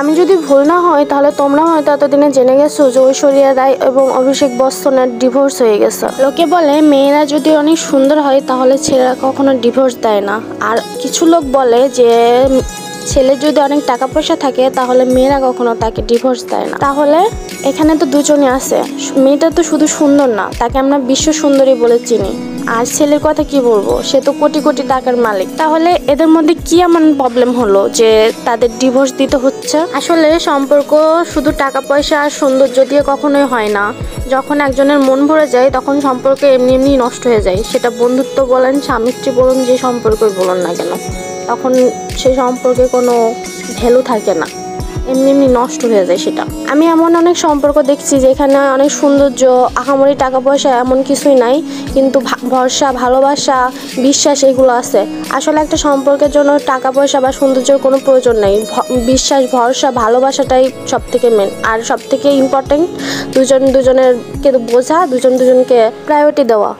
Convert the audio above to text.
আমি যদি ভুল না হয় তাহলে তোমরা হয়তো এতদিনে জেনে গেছো যে ঐশ্বরিয়া রায় এবং অভিষেক বচ্চনের ডিভোর্স হয়ে গেছে। লোকে বলে মেয়েরা যদি অনেক সুন্দর হয় তাহলে ছেলেরা কখনো ডিভোর্স দেয় না। আর কিছু লোক বলে যে ছেলে যদি অনেক টাকা পয়সা থাকে তাহলে মেয়েরা কখনো তাকে ডিভোর্স দেয় না। তাহলে এখানে তো দুজনই আছে। মেয়েটা তো শুধু সুন্দর না, তাকে আমরা বিশ্ব সুন্দরী বলে চিনি। আর ছেলের কথা কি বলবো, সে তো কোটি কোটি টাকার মালিক। তাহলে এদের মধ্যে কি এমন প্রবলেম হলো যে তাদের ডিভোর্স দিতে হচ্ছে? আসলে সম্পর্ক শুধু টাকা পয়সা আর সৌন্দর্য দিয়ে কখনোই হয় না। যখন একজনের মন ভরে যায় তখন সম্পর্ক এমনি এমনি নষ্ট হয়ে যায়। সেটা বন্ধুত্ব বলেন, স্বামী স্ত্রী বলুন, যে সম্পর্কই বলুন না কেন, তখন সেই সম্পর্কে কোনো ভ্যালু থাকে না, এমনি এমনি নষ্ট হয়ে যায় সেটা। আমি এমন অনেক সম্পর্ক দেখছি যেখানে অনেক সৌন্দর্য, আহামরি টাকা পয়সা এমন কিছুই নাই, কিন্তু ভরসা, ভালোবাসা, বিশ্বাস এগুলো আছে। আসলে একটা সম্পর্কের জন্য টাকা পয়সা বা সৌন্দর্যের কোনো প্রয়োজন নেই। বিশ্বাস, ভরসা, ভালোবাসাটাই সব থেকে মেন। আর সব থেকে ইম্পর্টেন্ট দুজনের বোঝা, দুজনকে প্রায়োরিটি দেওয়া।